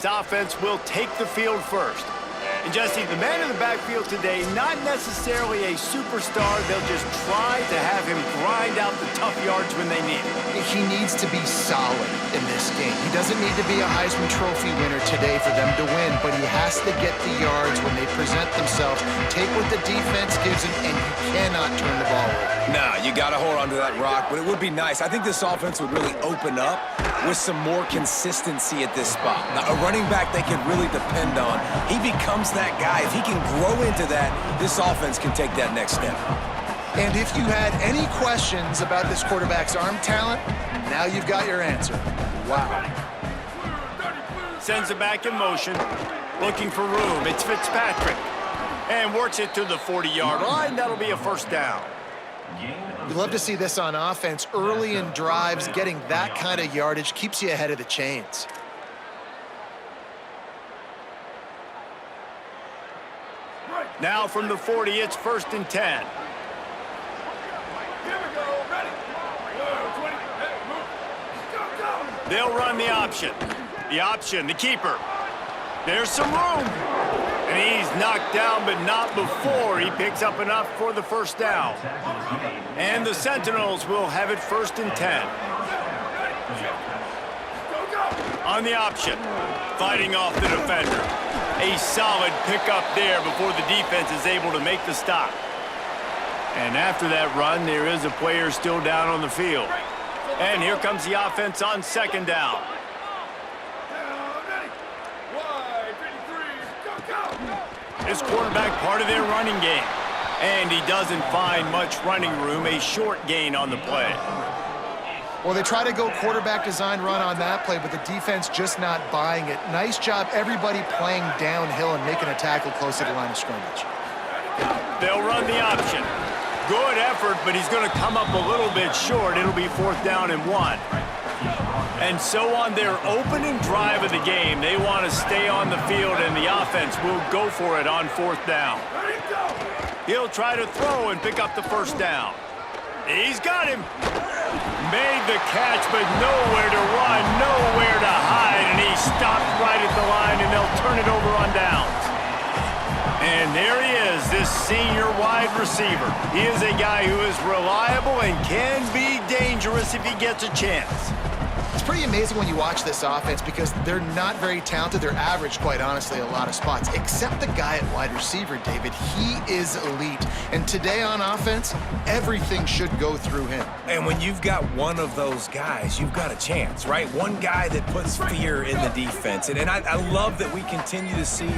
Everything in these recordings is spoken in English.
its offense will take the field first. And Jesse, the man in the backfield today, not necessarily a superstar. They'll just try to have him grind out the tough yards when they need it. He needs to be solid in this game. He doesn't need to be a Heisman Trophy winner today for them to win, but he has to get the yards when they present themselves. Take what the defense gives him, and you cannot turn the ball over. Nah, you got to hold on to that rock, but it would be nice. I think this offense would really open up with some more consistency at this spot. Now, a running back they can really depend on. He becomes that guy. If he can grow into that, this offense can take that next step. And if you had any questions about this quarterback's arm talent, now you've got your answer. Wow. Sends it back in motion, looking for room. It's Fitzpatrick. And works it to the 40-yard line. That'll be a first down. You love to see this on offense. Early in drives, getting that kind of yardage keeps you ahead of the chains. Now from the 40, it's 1st and 10. They'll run the option. The keeper. There's some room. And he's knocked down, but not before he picks up enough for the first down. And the Sentinels will have it 1st and 10. On the option, fighting off the defender. A solid pickup there before the defense is able to make the stop. And after that run, there is a player still down on the field. And here comes the offense on 2nd down. This quarterback part of their running game. And he doesn't find much running room, a short gain on the play. Well, they try to go quarterback design run on that play, but the defense just not buying it. Nice job, everybody playing downhill and making a tackle close to the line of scrimmage. They'll run the option. Good effort, but he's going to come up a little bit short. It'll be 4th down and 1. And so on their opening drive of the game, they want to stay on the field, and the offense will go for it on 4th down. He'll try to throw and pick up the first down. He's got him. Made the catch, but nowhere to run, nowhere to hide, and he stopped right at the line, and they'll turn it over on downs. And there he is, this senior wide receiver. He is a guy who is reliable and can be dangerous if he gets a chance. It's pretty amazing when you watch this offense because they're not very talented. They're average, quite honestly, a lot of spots. Except the guy at wide receiver, David. He is elite. And today on offense, everything should go through him. And when you've got one of those guys, you've got a chance, right? One guy that puts fear in the defense. And I love that we continue to see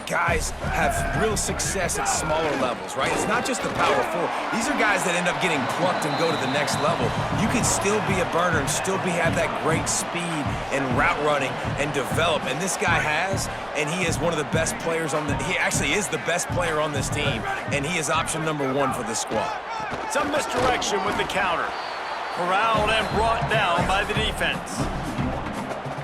guys have real success at smaller levels, right? It's not just the power four. These are guys that end up getting plucked and go to the next level. You can still be a burner and still have that great speed and route running and develop. And this guy has, and he is one of the best players on he actually is the best player on this team, and he is option number 1 for this squad. Some misdirection with the counter. Corralled and brought down by the defense.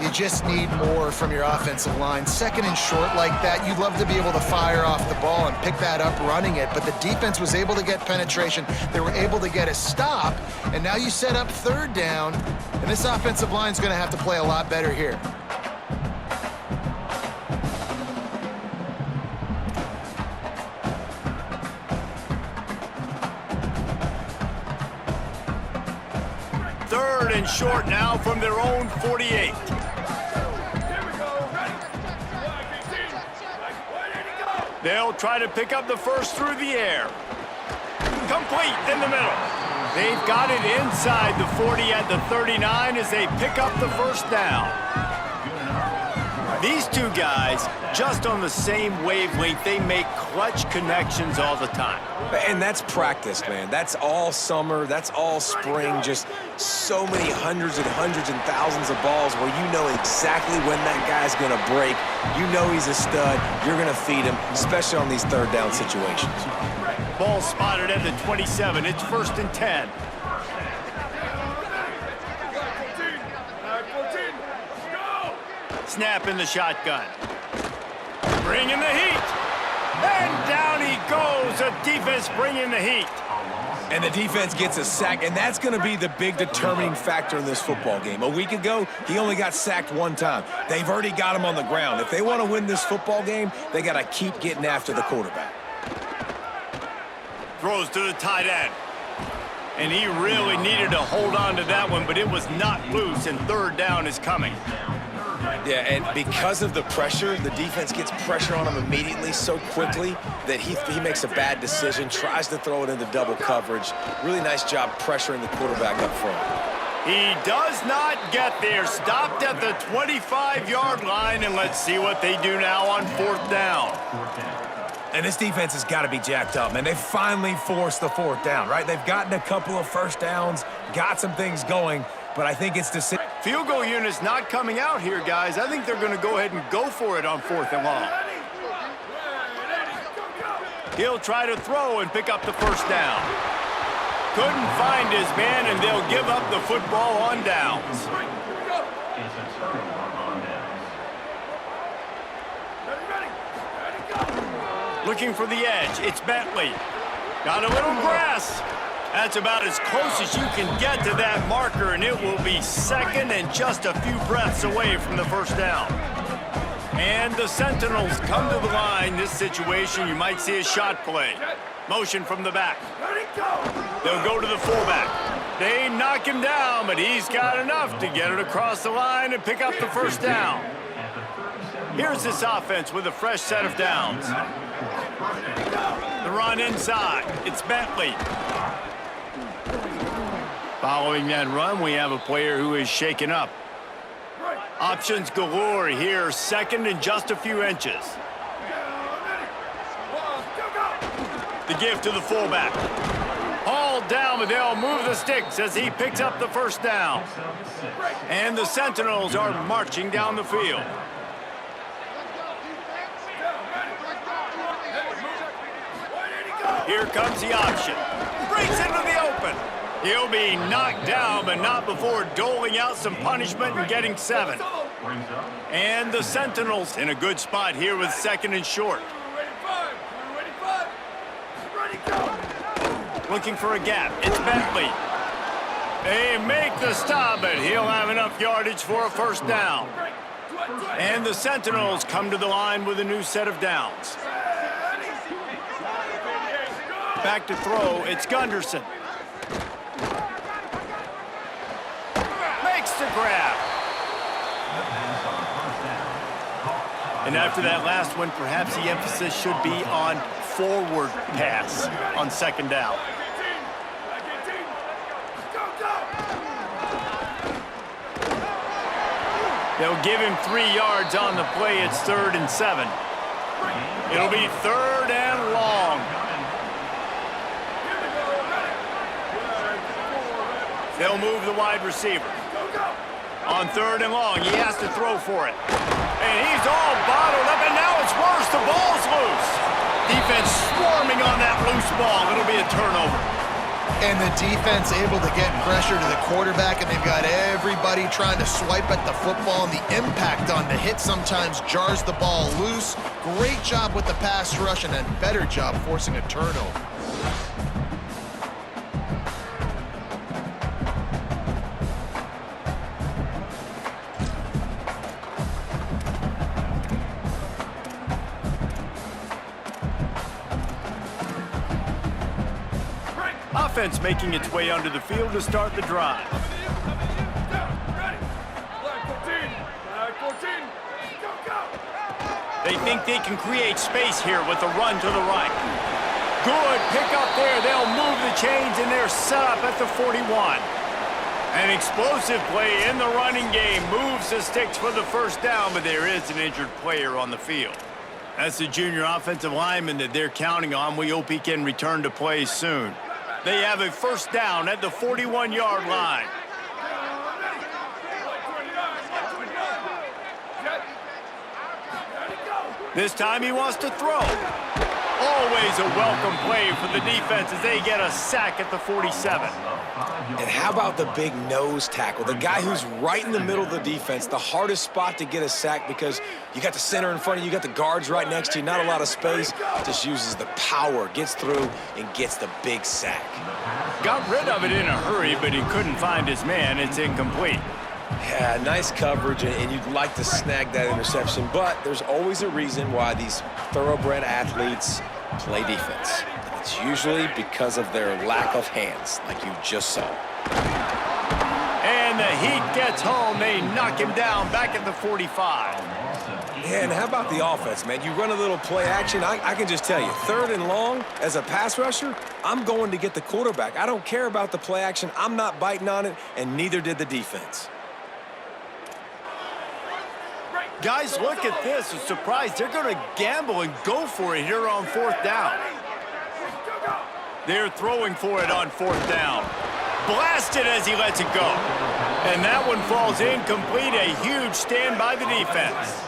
You just need more from your offensive line. 2nd and short like that, you'd love to be able to fire off the ball and pick that up running it, but the defense was able to get penetration. They were able to get a stop, and now you set up 3rd down, and this offensive line is going to have to play a lot better here. Third and short now from their own 48. They'll try to pick up the first through the air. Complete in the middle. They've got it inside the 40 at the 39 as they pick up the first down. These two guys, just on the same wavelength, they make clutch connections all the time. And that's practice, man. That's all summer. That's all spring. Just so many hundreds and thousands of balls where you know exactly when that guy's going to break. You know he's a stud. You're going to feed him, especially on these 3rd down situations. Ball spotted at the 27. It's 1st and 10. Snap in the shotgun. Bringing the heat. And down he goes. The defense bringing the heat. And the defense gets a sack, and that's going to be the big determining factor in this football game. A week ago, he only got sacked one time. They've already got him on the ground. If they want to win this football game, they got to keep getting after the quarterback. Throws to the tight end. And he really needed to hold on to that one, but it was not loose, and third down is coming. Yeah, and because of the pressure, the defense gets pressure on him immediately so quickly that he makes a bad decision, tries to throw it into double coverage. Really nice job pressuring the quarterback up front. He does not get there. Stopped at the 25-yard line, and let's see what they do now on fourth down. And this defense has got to be jacked up, man. They finally forced the fourth down, right? They've gotten a couple of first downs, got some things going, but I think it's the field goal unit's not coming out here, guys. I think they're going to go ahead and go for it on fourth and long. He'll try to throw and pick up the first down. Couldn't find his man, and they'll give up the football on downs. Looking for the edge. It's Bentley. Got a little grass. That's about as close as you can get to that marker, and it will be second and just a few breaths away from the first down. And the Sentinels come to the line. This situation, you might see a shot play. Motion from the back. They'll go to the fullback. They knock him down, but he's got enough to get it across the line and pick up the first down. Here's this offense with a fresh set of downs. The run inside. It's Bentley. Following that run, we have a player who is shaken up. Options galore here. Second and just a few inches. The give to the fullback. Hauled down, but they'll move the sticks as he picks up the first down. And the Sentinels are marching down the field. Here comes the option. Breaks into the open. He'll be knocked down, but not before doling out some punishment and getting 7. And the Sentinels in a good spot here with second and short. Looking for a gap. It's Bentley. They make the stop, but he'll have enough yardage for a first down. And the Sentinels come to the line with a new set of downs. Back to throw, it's Gunderson. Makes the grab. And after that last one, perhaps the emphasis should be on forward pass on second down. They'll give him 3 yards on the play. It's 3rd and 7. It'll be 3rd and long. They'll move the wide receiver. On 3rd and long, he has to throw for it. And he's all bottled up, and now it's worse. The ball's loose. Defense swarming on that loose ball. It'll be a turnover. And the defense able to get pressure to the quarterback, and they've got everybody trying to swipe at the football, and the impact on the hit sometimes jars the ball loose. Great job with the pass rush, and a better job forcing a turnover. Offense making its way onto the field to start the drive. They think they can create space here with a run to the right. Good pick up there. They'll move the chains, and they're set up at the 41. An explosive play in the running game. Moves the sticks for the first down, but there is an injured player on the field. That's the junior offensive lineman that they're counting on. We hope he can return to play soon. They have a first down at the 41-yard line. This time he wants to throw. Always a welcome play for the defense as they get a sack at the 47. And how about the big nose tackle? The guy who's right in the middle of the defense, the hardest spot to get a sack because you got the center in front of you, you got the guards right next to you, not a lot of space. Just uses the power, gets through, and gets the big sack. got rid of it in a hurry, but he couldn't find his man. It's incomplete. Yeah, nice coverage, and you'd like to snag that interception, but there's always a reason why these thoroughbred athletes play defense. It's usually because of their lack of hands, like you just saw. And the Heat gets home. They knock him down back at the 45. Yeah, and how about the offense, man? You run a little play action. I can just tell you, 3rd and long, as a pass rusher, I'm going to get the quarterback. I don't care about the play action. I'm not biting on it, and neither did the defense. Guys, look at this. A surprise. They're going to gamble and go for it here on 4th down. They're throwing for it on 4th down. Blasted as he lets it go. And that one falls incomplete. A huge stand by the defense.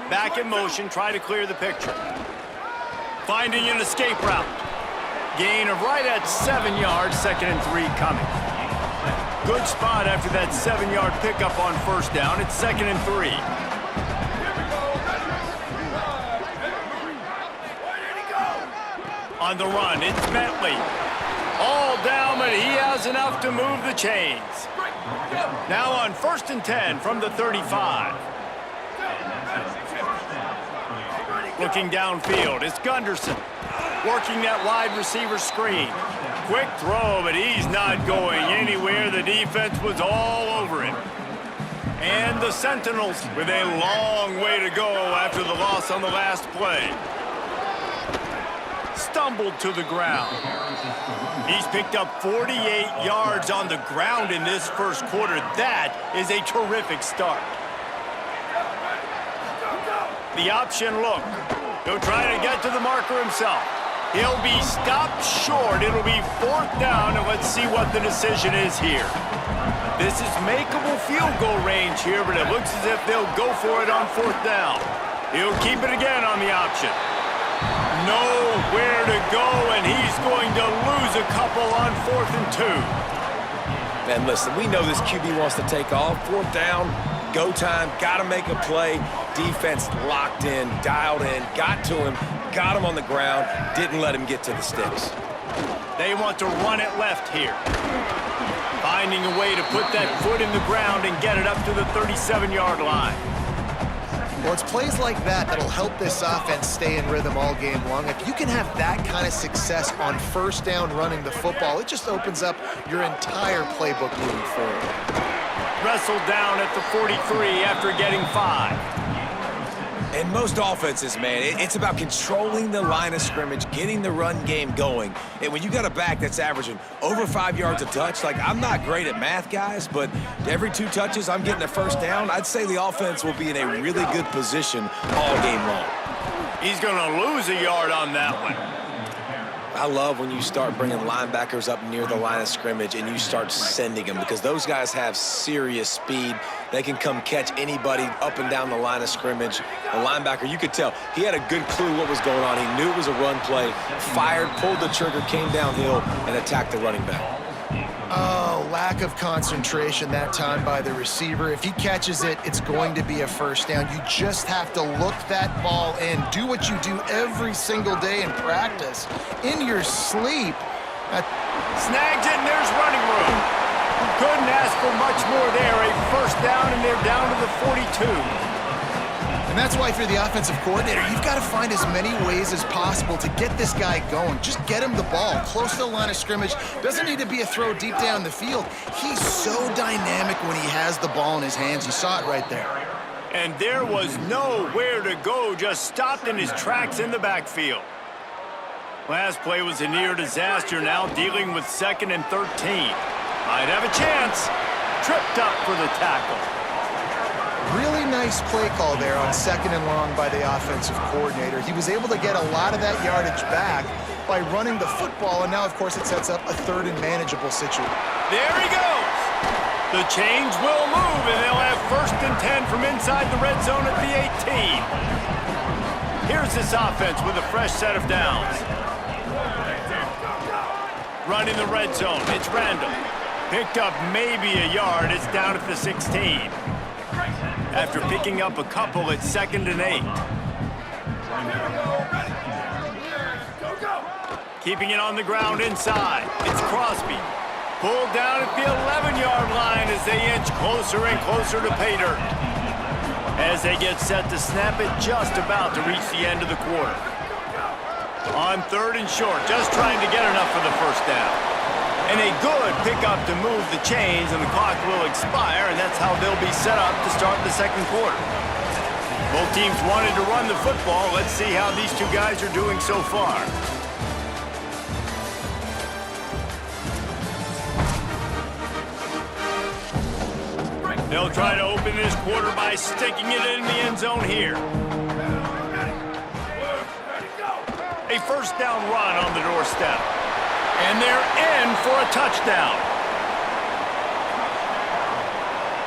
Back in motion, try to clear the picture. Finding an escape route. Gain of right at 7 yards, 2nd and 3 coming. Good spot after that 7-yard pickup on 1st down. It's 2nd and 3. On the run, it's Bentley. All down, but he has enough to move the chains. Now on 1st and 10 from the 35. Looking downfield, it's Gunderson. Working that wide receiver screen. Quick throw, but he's not going anywhere. The defense was all over him. And the Sentinels with a long way to go after the loss on the last play. Stumbled to the ground. He's picked up 48 yards on the ground in this 1st quarter. That is a terrific start. The option look. He'll try to get to the marker himself. He'll be stopped short. It'll be 4th down, and let's see what the decision is here. This is makeable field goal range here, but it looks as if they'll go for it on 4th down. He'll keep it again on the option. Nowhere to go, and he's going to lose a couple on 4th and 2. Man, listen, we know this QB wants to take off. 4th down, go time, got to make a play. Defense locked in, dialed in, got to him, got him on the ground, didn't let him get to the sticks. They want to run it left here. Finding a way to put that foot in the ground and get it up to the 37-yard line. Well, it's plays like that that'll help this offense stay in rhythm all game long. If you can have that kind of success on 1st down running the football, it just opens up your entire playbook moving forward. Wrestled down at the 43 after getting 5. And most offenses, man, it's about controlling the line of scrimmage, getting the run game going. And when you got a back that's averaging over 5 yards a touch, like, I'm not great at math, guys, but every 2 touches I'm getting a 1st down, I'd say the offense will be in a really good position all game long. He's going to lose a yard on that one. I love when you start bringing linebackers up near the line of scrimmage and you start sending them, because those guys have serious speed. They can come catch anybody up and down the line of scrimmage. The linebacker, you could tell, he had a good clue what was going on. He knew it was a run play, fired, pulled the trigger, came downhill, and attacked the running back. Oh, lack of concentration that time by the receiver. If he catches it, it's going to be a 1st down. You just have to look that ball in. Do what you do every single day in practice. In your sleep. Snags it, and there's running room. Couldn't ask for much more there. A 1st down, and they're down to the 42. And that's why, if you're the offensive coordinator, you've got to find as many ways as possible to get this guy going. Just get him the ball close to the line of scrimmage. Doesn't need to be a throw deep down the field. He's so dynamic when he has the ball in his hands. You saw it right there. And there was nowhere to go, just stopped in his tracks in the backfield. Last play was a near disaster, now dealing with 2nd and 13. Might have a chance. Tripped up for the tackle. Really nice play call there on 2nd and long by the offensive coordinator. He was able to get a lot of that yardage back by running the football, and now, of course, it sets up a 3rd and manageable situation. There he goes. The chains will move, and they'll have 1st and 10 from inside the red zone at the 18. Here's this offense with a fresh set of downs. Running the red zone, it's Randall. Picked up maybe a yard, it's down at the 16. After picking up a couple, it's 2nd and 8. Keeping it on the ground inside. It's Crosby. Pulled down at the 11-yard line as they inch closer and closer to pay dirt. As they get set to snap it, just about to reach the end of the quarter. On 3rd and short, just trying to get enough for the first down. And a good pickup to move the chains, and the clock will expire, and that's how they'll be set up to start the second quarter. Both teams wanted to run the football. Let's see how these two guys are doing so far. They'll try to open this quarter by sticking it in the end zone here. A first down run on the doorstep. And they're in for a touchdown.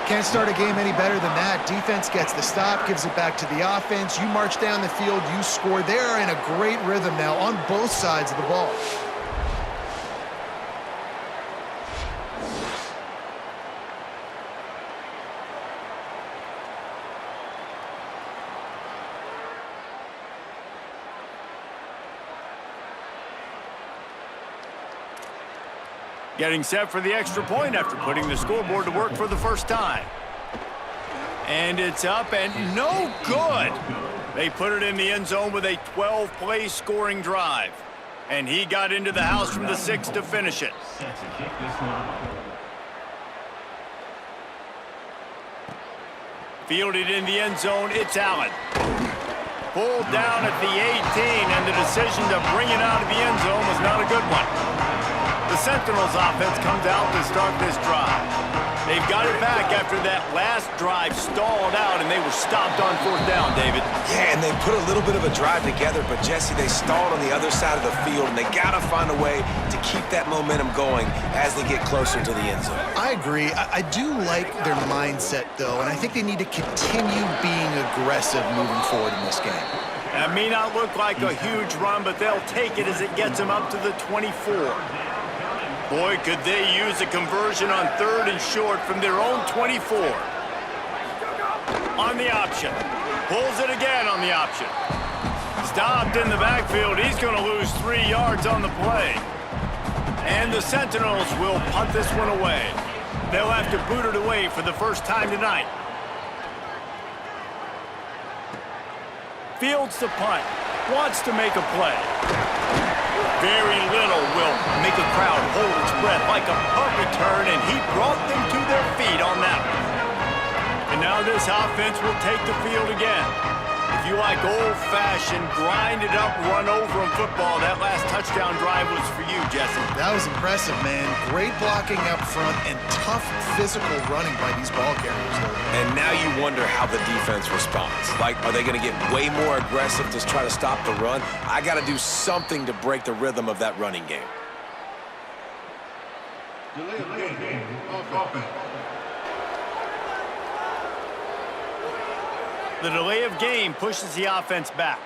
Can't start a game any better than that. Defense gets the stop, gives it back to the offense. You march down the field, you score. They're in a great rhythm now on both sides of the ball. Getting set for the extra point after putting the scoreboard to work for the first time. And it's up and no good. They put it in the end zone with a 12-play scoring drive. And he got into the house from the 6 to finish it. Fielded in the end zone, it's Allen. Pulled down at the 18, and the decision to bring it out of the end zone was not a good one. The Sentinels offense comes out to start this drive. They've got it back after that last drive stalled out, and they were stopped on 4th down, David. Yeah, and they put a little bit of a drive together, but, Jesse, they stalled on the other side of the field, and they got to find a way to keep that momentum going as they get closer to the end zone. I agree. I do like their mindset, though, and I think they need to continue being aggressive moving forward in this game. That may not look like a huge run, but they'll take it as it gets them up to the 24. Boy, could they use a conversion on 3rd and short from their own 24. On the option. Pulls it again on the option. Stopped in the backfield. He's going to lose 3 yards on the play. And the Sentinels will punt this one away. They'll have to boot it away for the first time tonight. Fields the punt. Wants to make a play. Very little will make a crowd hold its breath like a punt return, and he brought them to their feet on that one. And now this offense will take the field again. If you like old-fashioned, grind-it-up, run-over-'em football, that last touchdown drive was for you, Jesse. That was impressive, man. Great blocking up front and tough physical running by these ball carriers. And now you wonder how the defense responds. Like, are they going to get way more aggressive to try to stop the run? I got to do something to break the rhythm of that running game. Delay game. Offense. The delay of game pushes the offense back.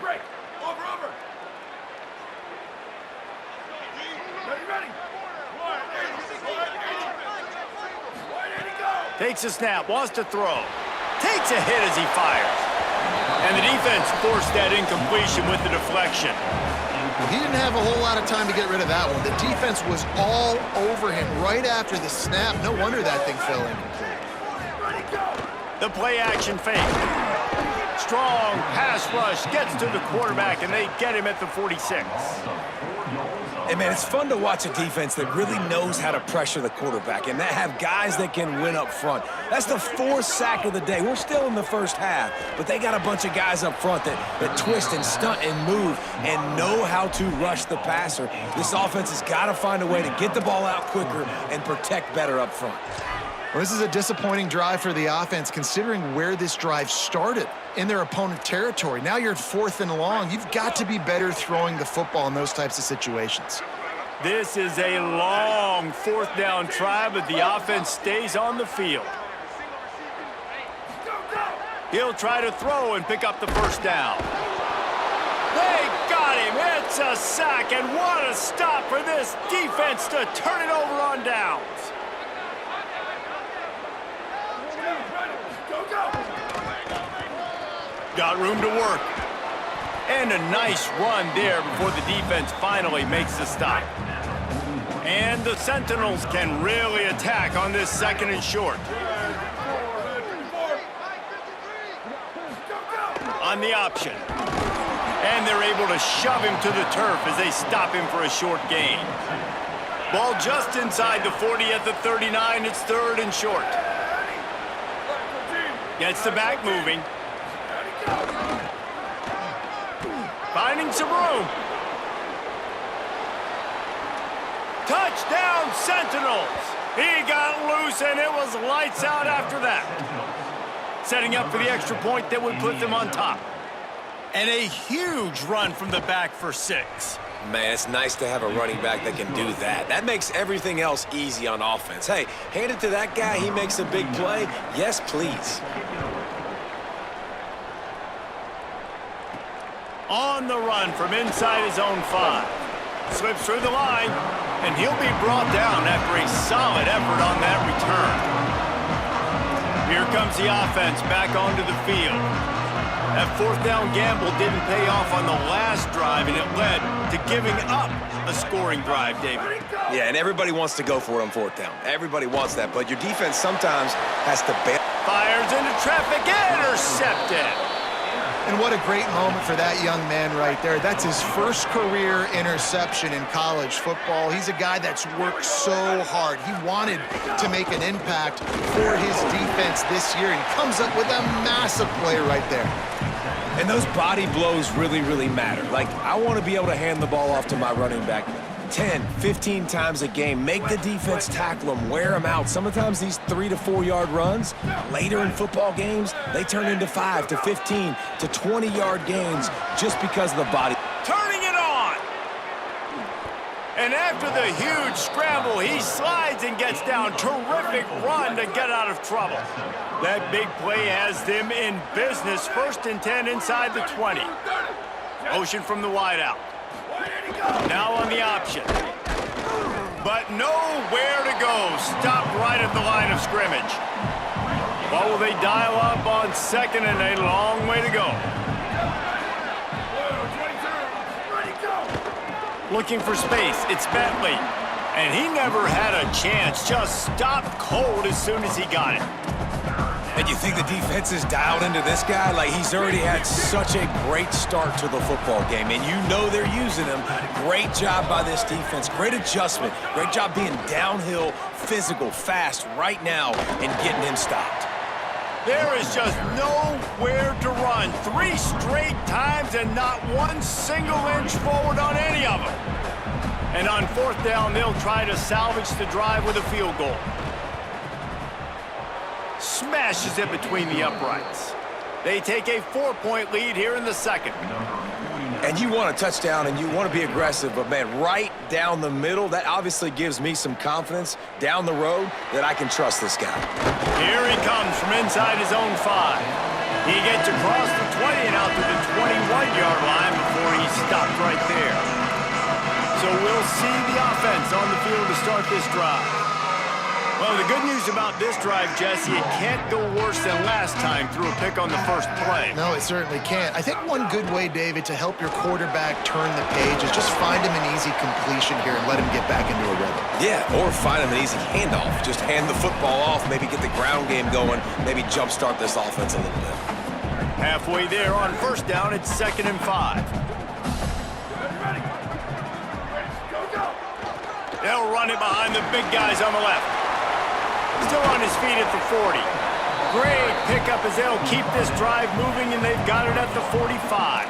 Break. Over. Ready. Takes a snap, wants to throw. Takes a hit as he fires. And the defense forced that incompletion with the deflection. He didn't have a whole lot of time to get rid of that one. The defense was all over him right after the snap. No wonder that thing fell incomplete. The play-action fake. Strong pass rush gets to the quarterback, and they get him at the 46. Hey, man, it's fun to watch a defense that really knows how to pressure the quarterback and that have guys that can win up front. That's the 4th sack of the day. We're still in the first half, but they got a bunch of guys up front that twist and stunt and move and know how to rush the passer. This offense has got to find a way to get the ball out quicker and protect better up front. Well, this is a disappointing drive for the offense, considering where this drive started in their opponent territory. Now you're at 4th and long. You've got to be better throwing the football in those types of situations. This is a long 4th down try, but the offense stays on the field. He'll try to throw and pick up the first down. They got him. It's a sack, and what a stop for this defense to turn it over on downs. Got room to work. And a nice run there before the defense finally makes the stop. And the Sentinels can really attack on this second and short. On the option. And they're able to shove him to the turf as they stop him for a short gain. Ball just inside the 40 at the 39. It's third and short. Gets the back moving. Finding some room. Touchdown, Sentinels! He got loose, and it was lights out after that. Setting up for the extra point that would put them on top. And a huge run from the back for 6. Man, it's nice to have a running back that can do that. That makes everything else easy on offense. Hey, hand it to that guy, he makes a big play. Yes, please. On the run from inside his own 5. Slips through the line, and he'll be brought down after a solid effort on that return. Here comes the offense back onto the field. That fourth down gamble didn't pay off on the last drive, and it led to giving up a scoring drive, David. Yeah, and everybody wants to go for it on fourth down. Everybody wants that, but your defense sometimes has to bail. Fires into traffic, intercepted. And what a great moment for that young man right there. That's his first career interception in college football. He's a guy that's worked so hard. He wanted to make an impact for his defense this year and comes up with a massive play right there. And those body blows really, really matter. Like, I want to be able to hand the ball off to my running back 10, 15 times a game. Make the defense tackle them, wear them out. Sometimes these 3 to 4 yard runs, later in football games, they turn into 5 to 15 to 20 yard gains just because of the body. Turning it on. And after the huge scramble, he slides and gets down. Terrific run to get out of trouble. That big play has them in business. First and 10 inside the 20. Motion from the wideout. Now on the option. But nowhere to go. Stopped right at the line of scrimmage. What will they dial up on second and a long way to go? Looking for space. It's Bentley. And he never had a chance. Just stopped cold as soon as he got it. And you think the defense is dialed into this guy? Like, he's already had such a great start to the football game, and you know they're using him. Great job by this defense. Great adjustment. Great job being downhill, physical, fast right now and getting him stopped. There is just nowhere to run. 3 straight times and not one single inch forward on any of them. And on fourth down, they'll try to salvage the drive with a field goal. Smashes it between the uprights. They take a 4-point lead here in the second. And you want a touchdown and you want to be aggressive, but man, right down the middle, that obviously gives me some confidence down the road that I can trust this guy. Here he comes from inside his own 5. He gets across the 20 and out to the 21-yard line before he's stopped right there. So we'll see the offense on the field to start this drive. Well, the good news about this drive, Jesse, it can't go worse than last time through a pick on the first play. No, it certainly can't. I think one good way, David, to help your quarterback turn the page is just find him an easy completion here and let him get back into a rhythm. Yeah, or find him an easy handoff. Just hand the football off, maybe get the ground game going, maybe jumpstart this offense a little bit. Halfway there on first down, it's 2nd and 5. They'll run it behind the big guys on the left. Still on his feet at the 40. Great pickup as they'll keep this drive moving, and they've got it at the 45.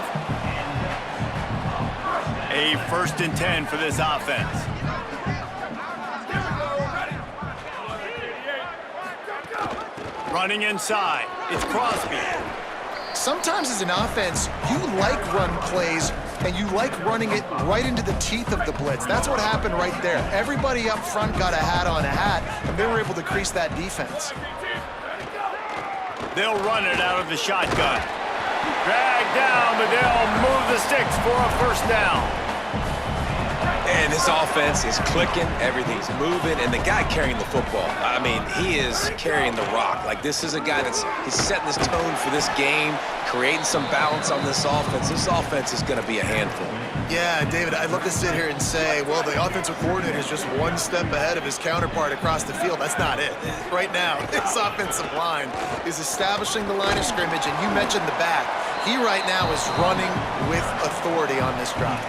A 1st and 10 for this offense. Running inside. It's Crosby. Sometimes as an offense, you like run plays and you like running it right into the teeth of the blitz. That's what happened right there. Everybody up front got a hat on a hat, and they were able to crease that defense. They'll run it out of the shotgun. Drag down, but they'll move the sticks for a first down. And Man, this offense is clicking, everything's moving, and the guy carrying the football, I mean, he is carrying the rock. Like, this is a guy he's setting this tone for this game, creating some balance on this offense. This offense is going to be a handful. Yeah, David, I'd love to sit here and say, well, the offensive coordinator is just one step ahead of his counterpart across the field. That's not it. Right now, this offensive line is establishing the line of scrimmage, and you mentioned the back. He right now is running with authority on this drive.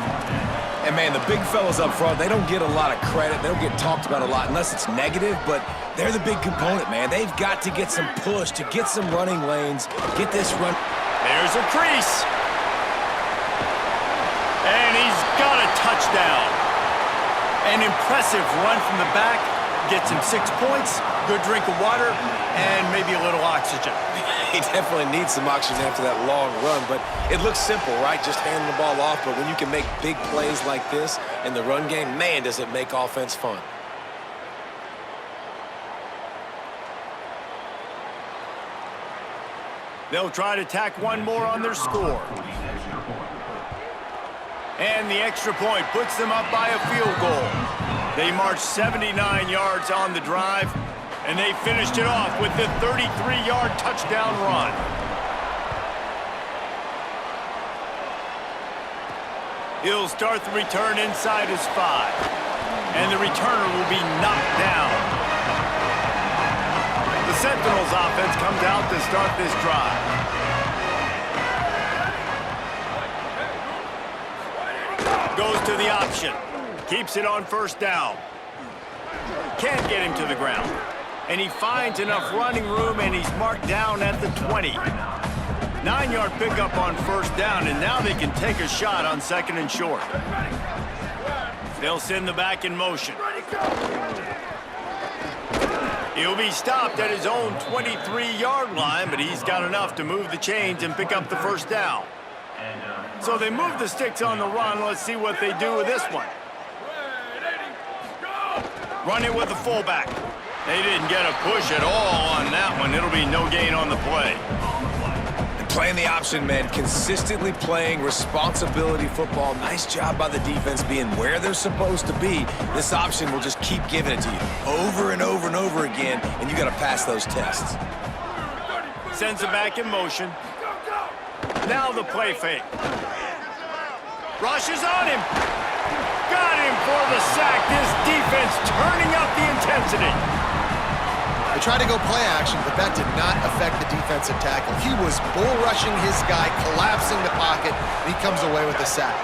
And, man, the big fellas up front, they don't get a lot of credit. They don't get talked about a lot unless it's negative, but they're the big component, man. They've got to get some push, to get some running lanes, get this run. There's a crease. And he's got a touchdown. An impressive run from the back. Gets him 6 points, good drink of water, and maybe a little oxygen. He definitely needs some oxygen after that long run, but it looks simple, right? Just handing the ball off, but when you can make big plays like this in the run game, man, does it make offense fun. They'll try to tack one more on their score. And the extra point puts them up by a field goal. They marched 79 yards on the drive, and they finished it off with the 33-yard touchdown run. He'll start the return inside his 5, and the returner will be knocked down. The Sentinels offense comes out to start this drive. Goes to the option. Keeps it on first down. Can't get him to the ground. And he finds enough running room, and he's marked down at the 20. 9-yard pickup on first down, and now they can take a shot on 2nd and short. They'll send the back in motion. He'll be stopped at his own 23-yard line, but he's got enough to move the chains and pick up the first down. So they move the sticks on the run. Let's see what they do with this one. Run it with the fullback. They didn't get a push at all on that one. It'll be no gain on the play. And playing the option, man, consistently playing responsibility football. Nice job by the defense being where they're supposed to be. This option will just keep giving it to you over and over and over again, and you got to pass those tests. Sends it back in motion. Now the play fake. Rushes on him. Got him for the sack. This defense turning up the intensity. They tried to go play action, but that did not affect the defensive tackle. He was bull rushing his guy, collapsing the pocket, and he comes away with a sack.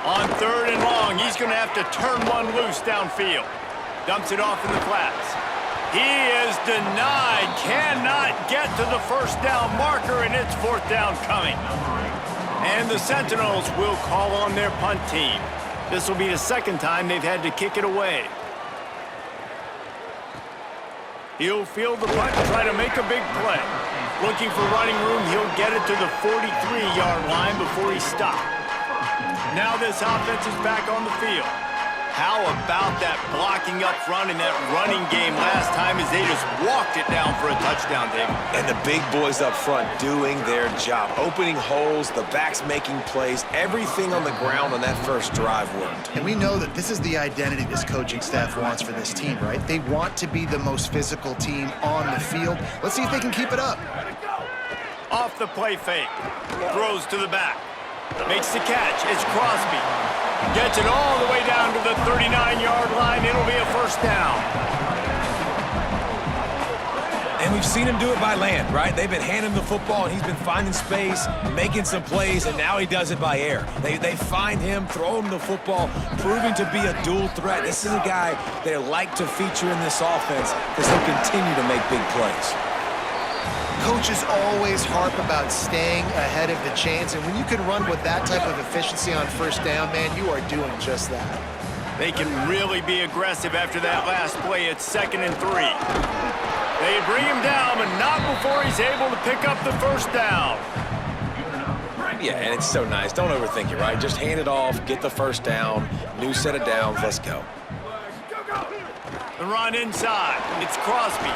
On 3rd and long, he's going to have to turn one loose downfield. Dumps it off in the flats. He is denied. Cannot get to the first down marker, and it's 4th down coming. And the Sentinels will call on their punt team. This will be the 2nd time they've had to kick it away. He'll field the punt and try to make a big play. Looking for running room, he'll get it to the 43-yard line before he's stopped. Now this offense is back on the field. How about that blocking up front in that running game last time as they just walked it down for a touchdown, David? And the big boys up front doing their job. Opening holes, the backs making plays, everything on the ground on that first drive worked. And we know that this is the identity this coaching staff wants for this team, right? They want to be the most physical team on the field. Let's see if they can keep it up. Off the play fake. Throws to the back. Makes the catch. It's Crosby. Gets it all the way down to the 39-yard line. It'll be a first down. And we've seen him do it by land, right? They've been handing him the football, and he's been finding space, making some plays, and now he does it by air. They find him, throw him the football, proving to be a dual threat. This is a guy they like to feature in this offense because he'll continue to make big plays. Coaches always harp about staying ahead of the chains, and when you can run with that type of efficiency on first down, man, you are doing just that. They can really be aggressive after that last play. It's 2nd and 3. They bring him down, but not before he's able to pick up the first down. Yeah, and it's so nice. Don't overthink it, right? Just hand it off, get the first down, new set of downs, let's go. The run inside. It's Crosby.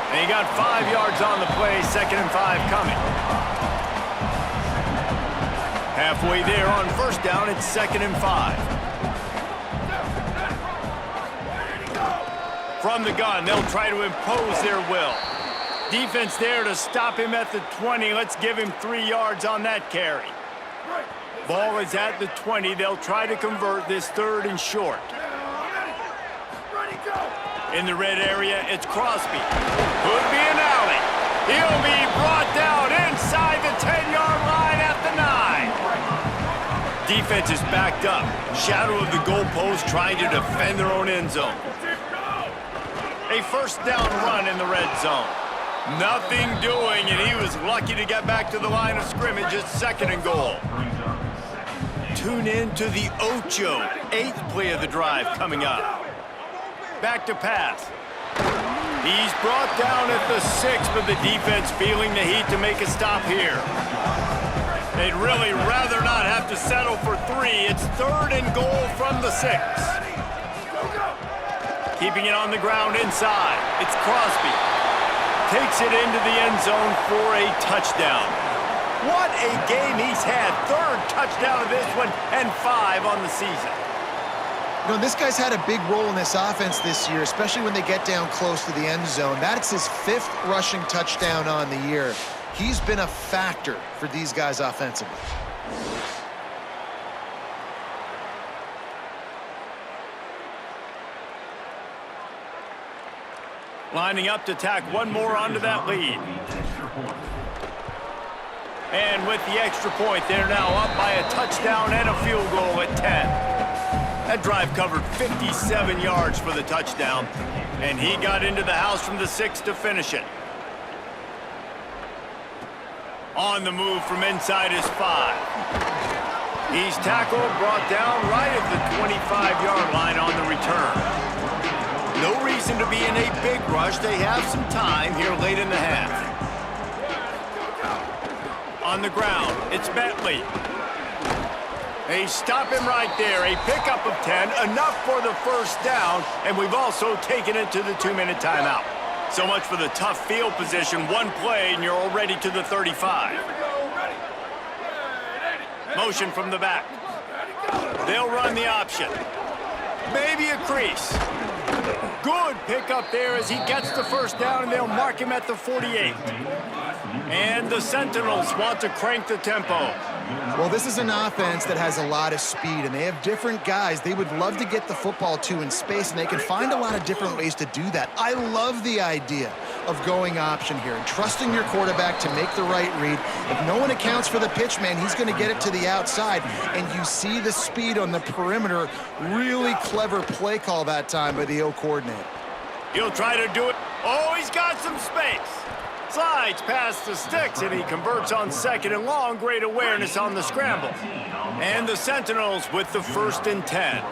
And he got 5 yards on the play, 2nd and 5 coming. Halfway there on first down, it's 2nd and 5. From the gun, they'll try to impose their will. Defense there to stop him at the 20. Let's give him 3 yards on that carry. Ball is at the 20. They'll try to convert this 3rd and short. In the red area, it's Crosby. Could be an alley. He'll be brought down inside the 10-yard line at the 9. Defense is backed up. Shadow of the goalpost trying to defend their own end zone. A first down run in the red zone. Nothing doing, and he was lucky to get back to the line of scrimmage. It's 2nd and goal. Tune in to the Ocho. 8th play of the drive coming up. Back to pass. He's brought down at the 6, but the defense feeling the heat to make a stop here. They'd really rather not have to settle for 3. It's 3rd and goal from the 6. Keeping it on the ground inside. It's Crosby. Takes it into the end zone for a touchdown. What a game he's had. 3rd touchdown of this one and 5 on the season. You know, this guy's had a big role in this offense this year, especially when they get down close to the end zone. That's his 5th rushing touchdown on the year. He's been a factor for these guys offensively. Lining up to tack one more onto that lead. And with the extra point, they're now up by a touchdown and a field goal at 10. That drive covered 57 yards for the touchdown, and he got into the house from the 6 to finish it. On the move from inside his 5. He's tackled, brought down right at the 25-yard line on the return. No reason to be in a big rush. They have some time here late in the half. On the ground, it's Bentley. They stop him right there. A pickup of 10, enough for the first down, and we've also taken it to the 2-minute timeout. So much for the tough field position. One play, and you're already to the 35. Motion from the back. They'll run the option. Maybe a crease. Good pickup there as he gets the first down, and they'll mark him at the 48. And the Sentinels want to crank the tempo. Well, this is an offense that has a lot of speed, and they have different guys they would love to get the football to in space, and they can find a lot of different ways to do that. I love the idea of going option here and trusting your quarterback to make the right read. If no one accounts for the pitch, man, he's going to get it to the outside, and you see the speed on the perimeter. Really clever play call that time by the O coordinator. He'll try to do it. Oh, he's got some space. Slides past the sticks, and he converts on 2nd and long. Great awareness on the scramble. And the Sentinels with the 1st and 10.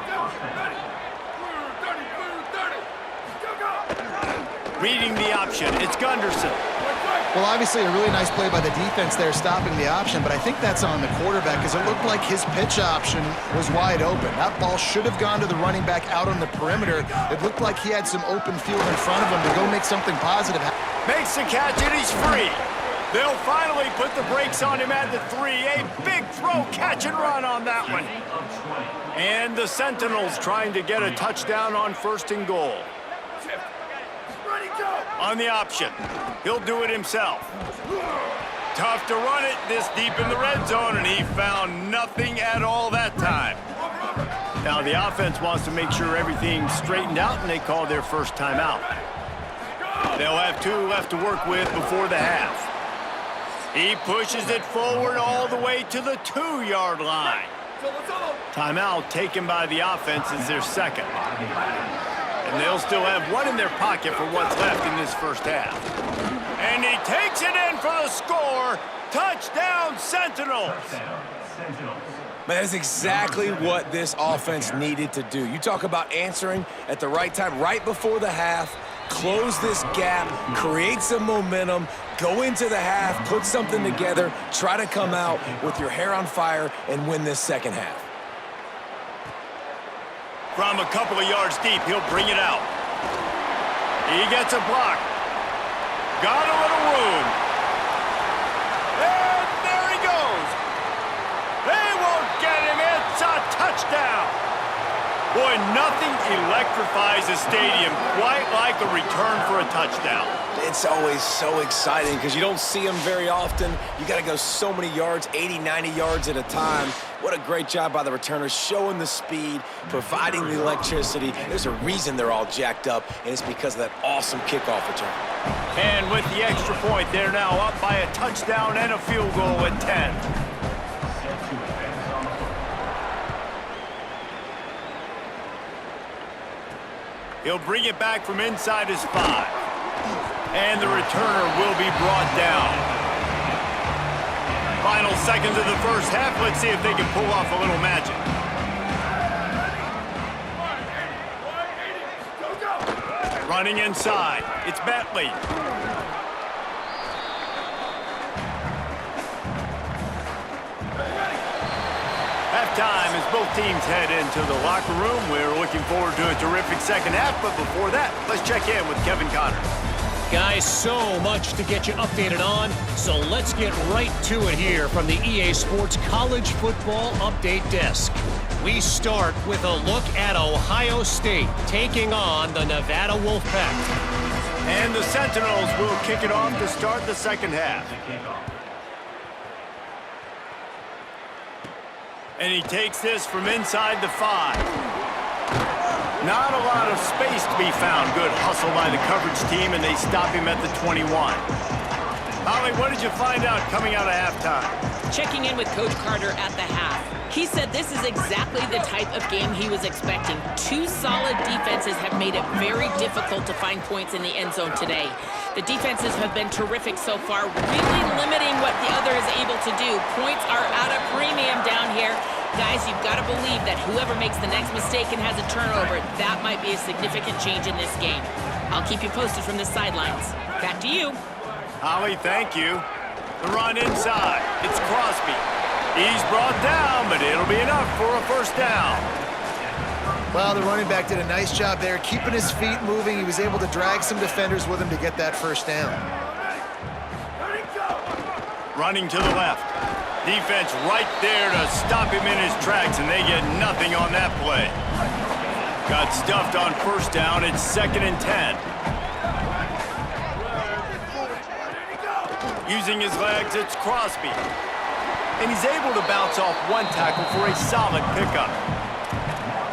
Reading the option, it's Gunderson. Well, obviously a really nice play by the defense there stopping the option, but I think that's on the quarterback because it looked like his pitch option was wide open. That ball should have gone to the running back out on the perimeter. It looked like he had some open field in front of him to go make something positive. Makes the catch, and he's free. They'll finally put the brakes on him at the 3. A big throw, catch and run on that one. And the Sentinels trying to get a touchdown on 1st and goal. On the option, he'll do it himself. Tough to run it this deep in the red zone, and he found nothing at all that time. Now the offense wants to make sure everything's straightened out, and they call their first timeout. They'll have 2 left to work with before the half. He pushes it forward all the way to the 2-yard line. Timeout taken by the offense is their 2nd. And they'll still have 1 in their pocket for what's left in this first half. And he takes it in for the score. Touchdown, Sentinels. Man, that's exactly what this offense needed to do. You talk about answering at the right time, right before the half, close this gap, create some momentum, go into the half, put something together, try to come out with your hair on fire and win this second half. From a couple of yards deep, he'll bring it out. He gets a block. Got a little room. And there he goes. touchdown. Boy, nothing electrifies a stadium quite like a return for a touchdown. It's always so exciting because you don't see them very often. You got to go so many yards, 80, 90 yards at a time. What a great job by the returners, showing the speed, providing the electricity. There's a reason they're all jacked up, and it's because of that awesome kickoff return. And with the extra point, they're now up by a touchdown and a field goal at 10. He'll bring it back from inside his 5. And the returner will be brought down. Final seconds of the first half. Let's see if they can pull off a little magic. Running inside. It's Bentley. Halftime as both teams head into the locker room. We're looking forward to a terrific second half, but before that, let's check in with Kevin Connors. Guys, so much to get you updated on, so let's get right to it here from the EA Sports College Football Update Desk. We start with a look at Ohio State taking on the Nevada Wolfpack. And the Sentinels will kick it off to start the second half. And he takes this from inside the 5. Not a lot of space to be found. Good hustle by the coverage team, and they stop him at the 21. Holly, what did you find out coming out of halftime? Checking in with Coach Carter at the half. He said this is exactly the type of game he was expecting. Two solid defenses have made it very difficult to find points in the end zone today. The defenses have been terrific so far, really limiting what the other is able to do. Points are at a premium down here. Guys, you've got to believe that whoever makes the next mistake and has a turnover, that might be a significant change in this game. I'll keep you posted from the sidelines. Back to you. Holly, thank you. The run inside. It's Crosby. He's brought down, but it'll be enough for a first down. Well, the running back did a nice job there, keeping his feet moving. He was able to drag some defenders with him to get that first down. Running to the left. Defense right there to stop him in his tracks, and they get nothing on that play. Got stuffed on first down. It's 2nd and 10. Using his legs, it's Crosby. And he's able to bounce off one tackle for a solid pickup.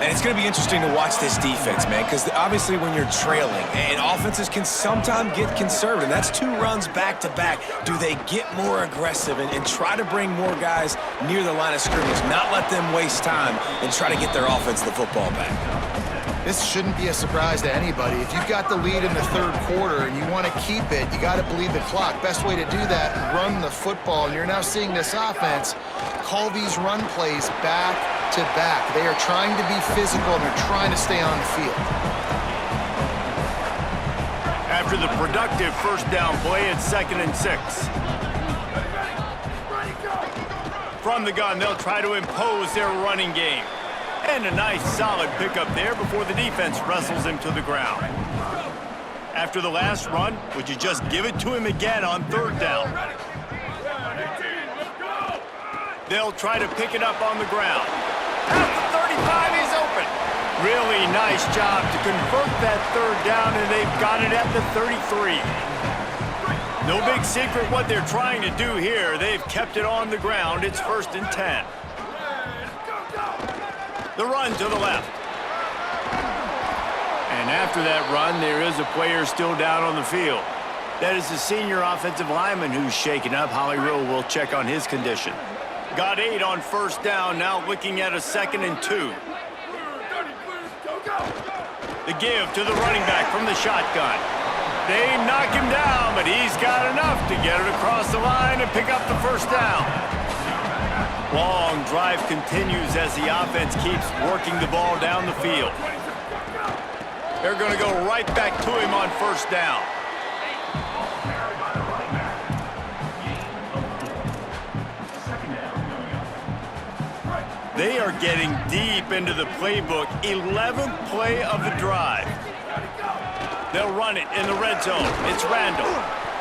And it's going to be interesting to watch this defense, man, because obviously when you're trailing, and offenses can sometimes get conservative. That's 2 runs back-to-back. Do they get more aggressive and try to bring more guys near the line of scrimmage, not let them waste time, and try to get their offense the football back? This shouldn't be a surprise to anybody. If you've got the lead in the 3rd quarter and you want to keep it, you got to bleed the clock. Best way to do that, run the football. And you're now seeing this offense call these run plays back to back. They are trying to be physical, and they're trying to stay on the field. After the productive first down play, it's 2nd and 6. From the gun, they'll try to impose their running game. And a nice solid pickup there before the defense wrestles him to the ground. After the last run, would you just give it to him again on 3rd down? They'll try to pick it up on the ground. At the 35, he's open. Really nice job to convert that 3rd down, and they've got it at the 33. No big secret what they're trying to do here. They've kept it on the ground. It's 1st and 10. The run to the left. And after that run, there is a player still down on the field. That is the senior offensive lineman who's shaken up. Holly Rowe will check on his condition. Got 8 on first down, now looking at a 2nd and 2. The give to the running back from the shotgun. They knock him down, but he's got enough to get it across the line and pick up the first down. Long drive continues as the offense keeps working the ball down the field. They're going to go right back to him on first down. They are getting deep into the playbook. 11th play of the drive. They'll run it in the red zone. It's Randall.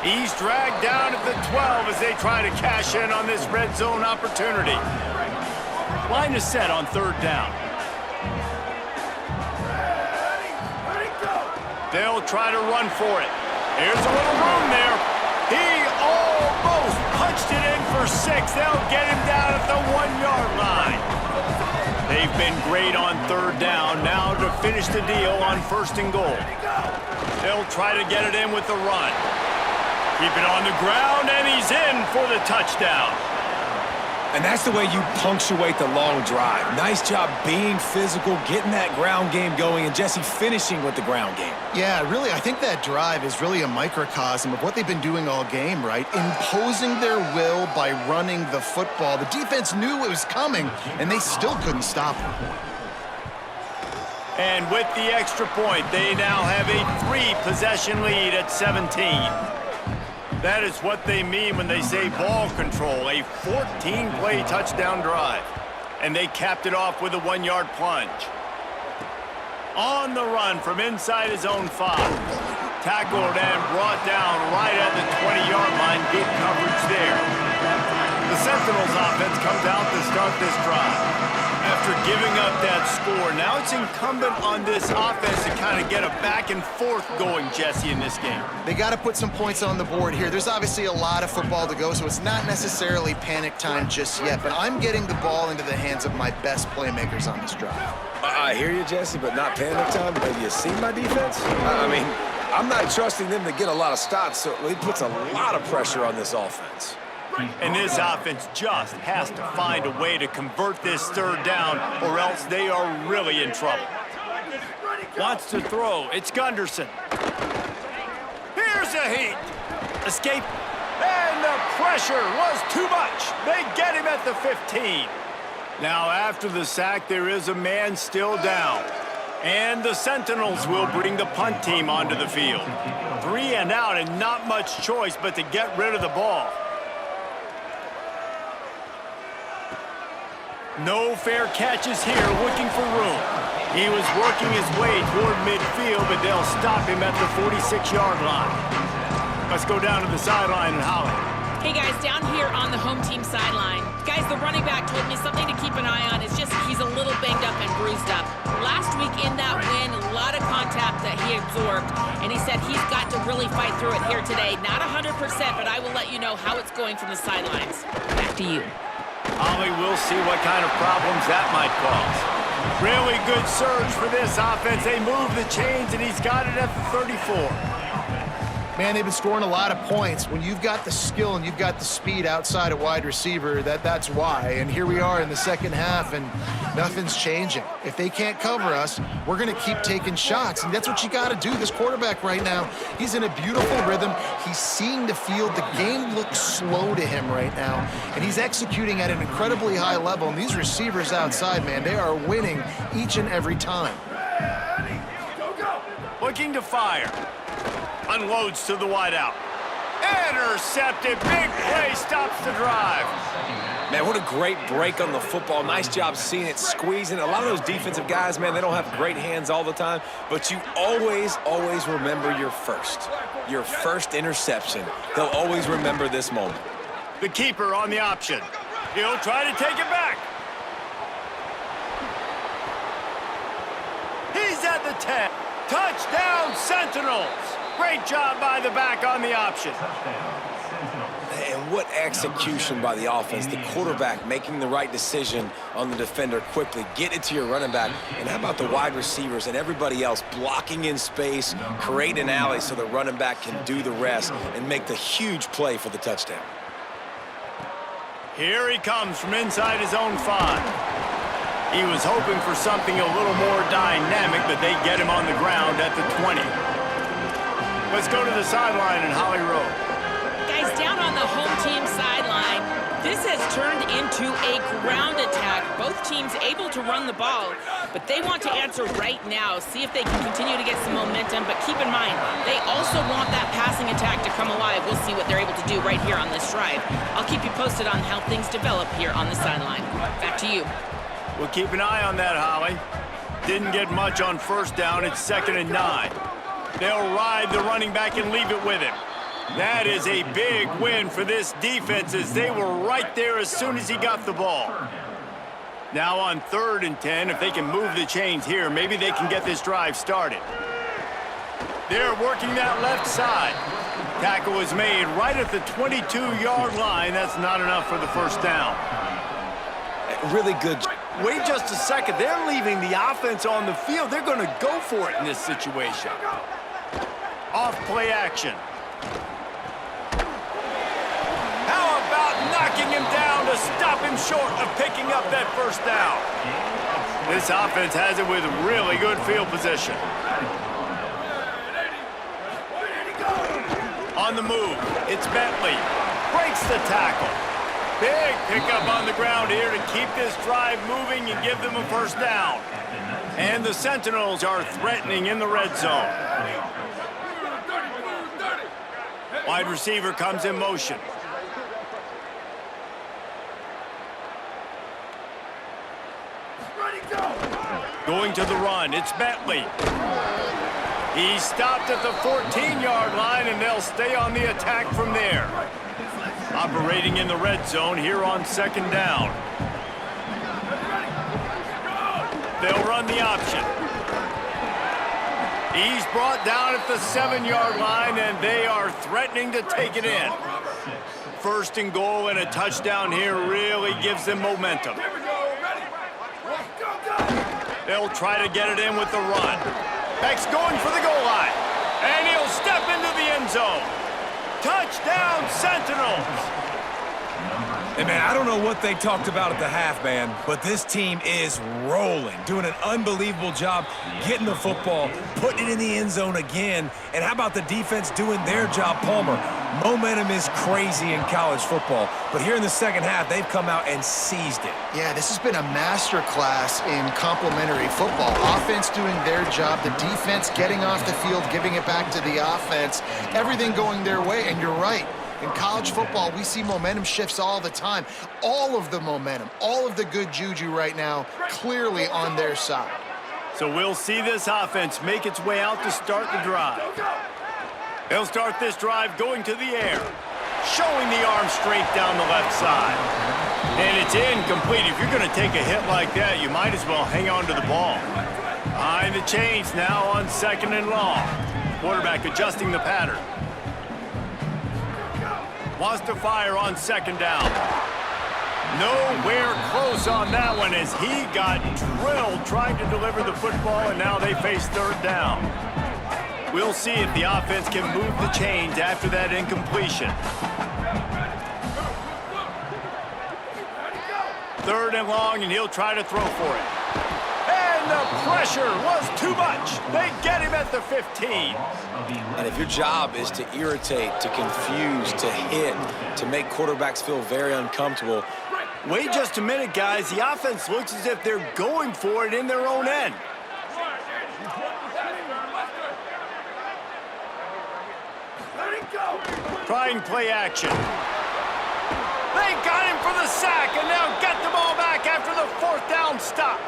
He's dragged down at the 12 as they try to cash in on this red zone opportunity. Line is set on 3rd down. They'll try to run for it. Here's a little room there. He almost punched it in for 6. They'll get him down at the 1-yard line. They've been great on 3rd down. Now to finish the deal on 1st and goal. They'll try to get it in with the run. Keep it on the ground, and he's in for the touchdown. And that's the way you punctuate the long drive. Nice job being physical, getting that ground game going, and Jesse finishing with the ground game. Yeah, really, I think that drive is really a microcosm of what they've been doing all game, right? Imposing their will by running the football. The defense knew it was coming, and they still couldn't stop it. And with the extra point, they now have a 3-possession lead at 17. That is what they mean when they say ball control, a 14-play touchdown drive. And they capped it off with a 1-yard plunge. On the run from inside his own 5. Tackled and brought down right at the 20-yard line. Good coverage there. The Sentinels offense comes out to start this drive. After giving up that score, now it's incumbent on this offense to kind of get a back and forth going, Jesse, in this game. They got to put some points on the board here. There's obviously a lot of football to go, so it's not necessarily panic time just yet, but I'm getting the ball into the hands of my best playmakers on this drive. I hear you, Jesse, but not panic time. Have you seen my defense? I mean, I'm not trusting them to get a lot of stops, so it puts a lot of pressure on this offense. And this offense just has to find a way to convert this 3rd down, or else they are really in trouble. Wants to throw. It's Gunderson. Here's a heat. Escape. And the pressure was too much. They get him at the 15. Now, after the sack, there is a man still down. And the Sentinels will bring the punt team onto the field. 3 and out, and not much choice but to get rid of the ball. No fair catches here, looking for room. He was working his way toward midfield, but they'll stop him at the 46-yard line. Let's go down to the sideline and Holly. Hey, guys, down here on the home team sideline. Guys, the running back told me something to keep an eye on. It's just he's a little banged up and bruised up. Last week in that win, a lot of contact that he absorbed, and he said he's got to really fight through it here today. Not 100%, but I will let you know how it's going from the sidelines. Back to you. Holly, we'll see what kind of problems that might cause. Really good surge for this offense. They move the chains, and he's got it at the 34. Man, they've been scoring a lot of points. When you've got the skill and you've got the speed outside of wide receiver, that's why. And here we are in the second half, and nothing's changing. If they can't cover us, we're going to keep taking shots, and that's what you got to do. This quarterback right now, he's in a beautiful rhythm. He's seeing the field. The game looks slow to him right now, and he's executing at an incredibly high level. And these receivers outside, man, they are winning each and every time. Looking to fire. Unloads to the wideout. Intercepted. Big play stops the drive. Man, what a great break on the football. Nice job seeing it, squeezing. A lot of those defensive guys, man, they don't have great hands all the time, but you always remember your first interception. They'll always remember this moment. The keeper on the option. He'll try to take it back. He's at the 10. Touchdown, Sentinels. Great job by the back on the option. And what execution by the offense. The quarterback making the right decision on the defender quickly. Get it to your running back. And how about the wide receivers and everybody else blocking in space, create an alley so the running back can do the rest and make the huge play for the touchdown. Here he comes from inside his own 5. He was hoping for something a little more dynamic, but they get him on the ground at the 20. Let's go to the sideline in Holly Road. Guys, down on the home team sideline, this has turned into a ground attack. Both teams able to run the ball, but they want to answer right now, see if they can continue to get some momentum. But keep in mind, they also want that passing attack to come alive. We'll see what they're able to do right here on this drive. I'll keep you posted on how things develop here on the sideline. Back to you. We'll keep an eye on that, Holly. Didn't get much on first down. It's 2nd and 9. They'll ride the running back and leave it with him. That is a big win for this defense, as they were right there as soon as he got the ball. Now on 3rd and 10, if they can move the chains here, maybe they can get this drive started. They're working that left side. Tackle was made right at the 22-yard line. That's not enough for the first down. Really good. Wait just a second. They're leaving the offense on the field. They're going to go for it in this situation. Off play action. How about knocking him down to stop him short of picking up that first down? This offense has it with really good field position. On the move, it's Bentley. Breaks the tackle. Big pickup on the ground here to keep this drive moving and give them a first down. And the Sentinels are threatening in the red zone. Wide receiver comes in motion. Going to the run, it's Bentley. He stopped at the 14-yard line, and they'll stay on the attack from there. Operating in the red zone here on 2nd down. They'll run the option. He's brought down at the 7-yard line, and they are threatening to take it in. 1st and goal, and a touchdown here really gives them momentum. They'll try to get it in with the run. Beck's going for the goal line, and he'll step into the end zone. Touchdown, Sentinels! And, man, I don't know what they talked about at the half, man, but this team is rolling, doing an unbelievable job getting the football, putting it in the end zone again. And how about the defense doing their job, Palmer? Momentum is crazy in college football, but here in the second half, they've come out and seized it. Yeah, this has been a master class in complementary football. Offense doing their job, the defense getting off the field, giving it back to the offense, everything going their way, and you're right. In college football, we see momentum shifts all the time. All of the momentum, all of the good juju right now, clearly on their side. So we'll see this offense make its way out to start the drive. They'll start this drive going to the air, showing the arm strength down the left side. And it's incomplete. If you're going to take a hit like that, you might as well hang on to the ball. Behind the chains now on 2nd and long. Quarterback adjusting the pattern. Wants to fire on 2nd down. Nowhere close on that one as he got drilled trying to deliver the football, and now they face 3rd down. We'll see if the offense can move the chains after that incompletion. 3rd and long, and he'll try to throw for it. And the pressure was too much. They get him at the 15. And if your job is to irritate, to confuse, to hit, to make quarterbacks feel very uncomfortable. Wait just a minute, guys. The offense looks as if they're going for it in their own end. Trying play action. They got him for the sack, and now get the ball back after the 4th down stop.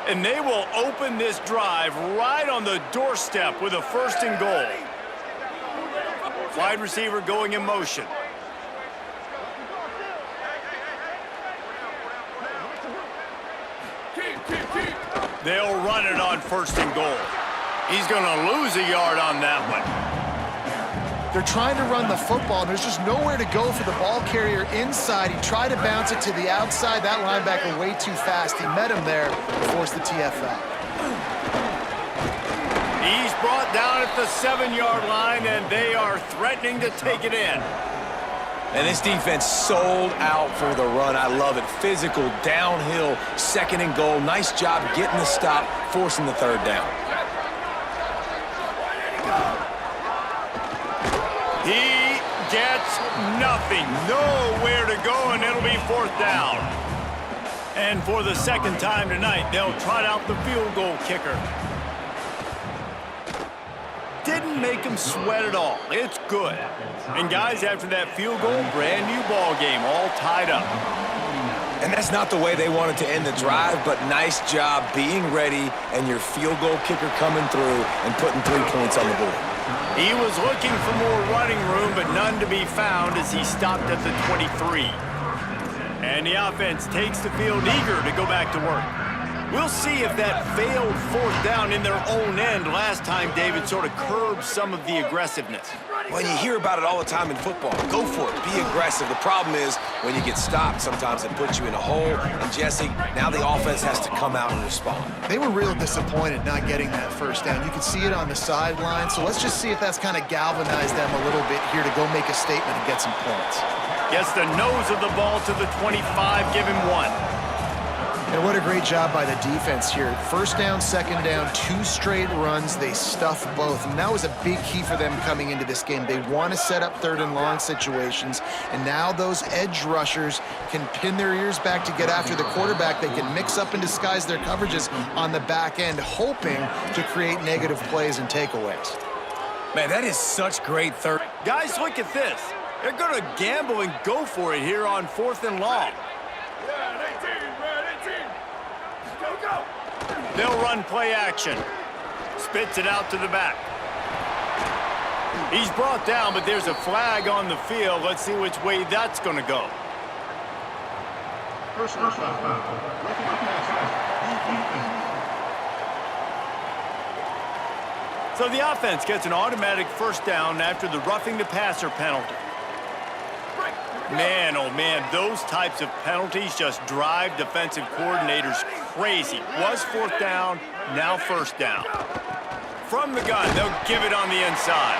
And they will open this drive right on the doorstep with a 1st and goal. Wide receiver going in motion. They'll run it on 1st and goal. He's going to lose a yard on that one. They're trying to run the football, and there's just nowhere to go for the ball carrier inside. He tried to bounce it to the outside. That linebacker way too fast. He met him there and forced the TFL. He's brought down at the 7-yard line, and they are threatening to take it in. And this defense sold out for the run. I love it. Physical, downhill, 2nd and goal. Nice job getting the stop, forcing the 3rd down. He gets nothing. Nowhere to go, and it'll be 4th down. And for the 2nd time tonight, they'll trot out the field goal kicker. Didn't make him sweat at all. It's good. And guys, after that field goal, brand new ball game, all tied up. And that's not the way they wanted to end the drive, but nice job being ready and your field goal kicker coming through and putting 3 points on the board. He was looking for more running room, but none to be found as he stopped at the 23. And the offense takes the field eager to go back to work. We'll see if that failed fourth down in their own end last time, David, sort of curbed some of the aggressiveness. Well, you hear about it all the time in football. Go for it. Be aggressive. The problem is when you get stopped, sometimes it puts you in a hole. And, Jesse, now the offense has to come out and respond. They were real disappointed not getting that first down. You can see it on the sideline. So let's just see if that's kind of galvanized them a little bit here to go make a statement and get some points. Gets the nose of the ball to the 25, give him 1. And what a great job by the defense here. First down, second down, 2 straight runs. They stuffed both. And that was a big key for them coming into this game. They want to set up third and long situations. And now those edge rushers can pin their ears back to get after the quarterback. They can mix up and disguise their coverages on the back end, hoping to create negative plays and takeaways. Man, that is such great third. Guys, look at this. They're going to gamble and go for it here on 4th and long. They'll run play action. Spits it out to the back. He's brought down, but there's a flag on the field. Let's see which way that's going to go. So the offense gets an automatic first down after the roughing the passer penalty. Man, oh man, those types of penalties just drive defensive coordinators crazy. Was 4th down, now first down. From the gun, they'll give it on the inside.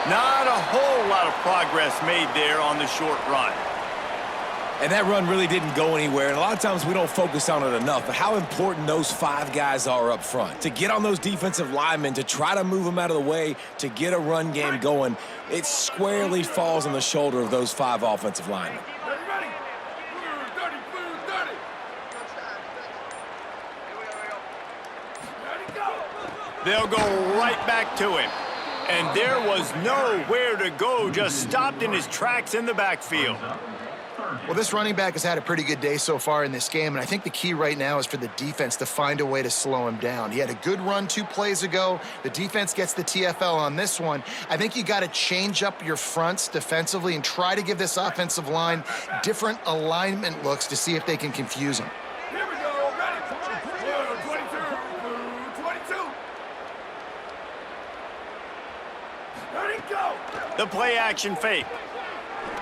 Not a whole lot of progress made there on the short run. And that run really didn't go anywhere. And a lot of times we don't focus on it enough. But how important those 5 guys are up front. To get on those defensive linemen, to try to move them out of the way, to get a run game going, it squarely falls on the shoulder of those 5 offensive linemen. They'll go right back to him. And there was nowhere to go, just stopped in his tracks in the backfield. Well, this running back has had a pretty good day so far in this game, and I think the key right now is for the defense to find a way to slow him down. He had a good run 2 plays ago. The defense gets the TFL on this one. I think you got to change up your fronts defensively and try to give this offensive line different alignment looks to see if they can confuse him. Here we go, ready. 22, 22. Ready, go. The play action fake.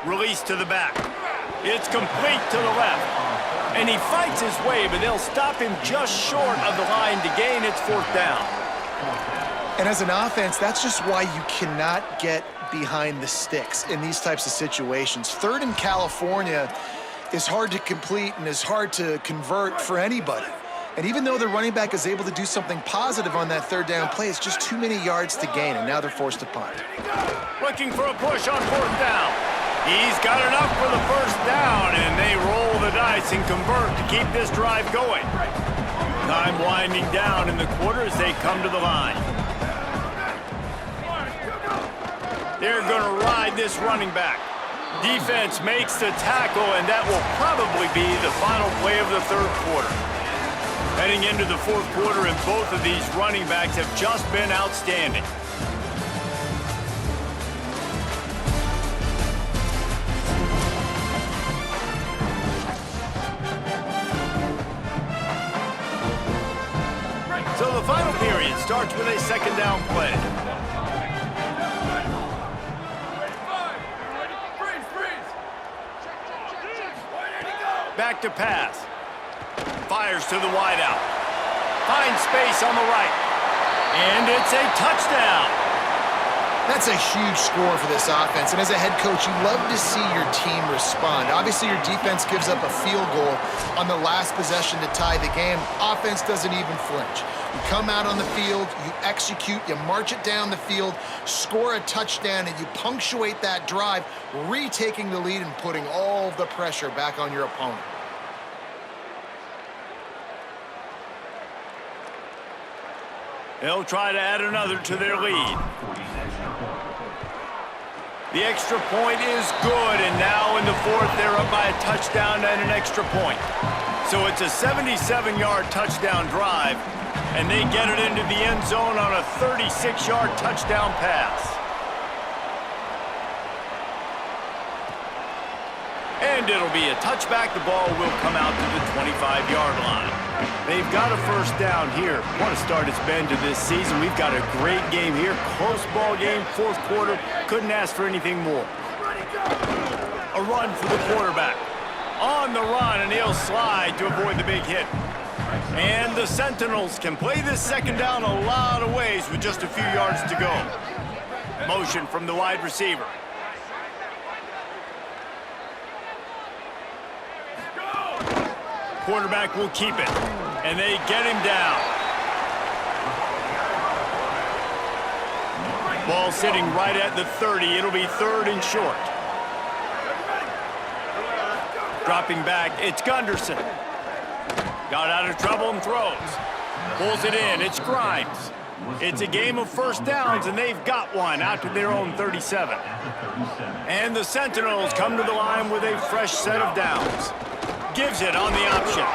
Release to the back. It's complete to the left. And he fights his way, but they'll stop him just short of the line to gain. It's 4th down. And as an offense, that's just why you cannot get behind the sticks in these types of situations. 3rd in California is hard to complete and is hard to convert for anybody. And even though the running back is able to do something positive on that 3rd down play, it's just too many yards to gain, and now they're forced to punt. Looking for a push on 4th down. He's got enough for the first down, and they roll the dice and convert to keep this drive going. Time winding down in the quarter as they come to the line. They're going to ride this running back. Defense makes the tackle, and that will probably be the final play of the 3rd quarter. Heading into the 4th quarter, and both of these running backs have just been outstanding. So the final period starts with a 2nd down play. Back to pass. Fires to the wideout. Finds space on the right. And it's a touchdown. That's a huge score for this offense, and as a head coach, you love to see your team respond. Obviously, your defense gives up a field goal on the last possession to tie the game. Offense doesn't even flinch. You come out on the field, you execute, you march it down the field, score a touchdown, and you punctuate that drive, retaking the lead and putting all the pressure back on your opponent. They'll try to add another to their lead. The extra point is good, and now in the 4th, they're up by a touchdown and an extra point. So it's a 77-yard touchdown drive, and they get it into the end zone on a 36-yard touchdown pass. And it'll be a touchback. The ball will come out to the 25-yard line. They've got a first down here. What a start it's been to this season. We've got a great game here. Close ball game, fourth quarter. Couldn't ask for anything more. A run for the quarterback. On the run, and he'll slide to avoid the big hit. And the Sentinels can play this second down a lot of ways with just a few yards to go. Motion from the wide receiver. Quarterback will keep it, and they get him down. Ball sitting right at the 30. It'll be third and short. Dropping back, it's Gunderson. Got out of trouble and throws. Pulls it in, it's Grimes. It's a game of first downs, and they've got one out to their own 37. And the Sentinels come to the line with a fresh set of downs. Gives it on the option.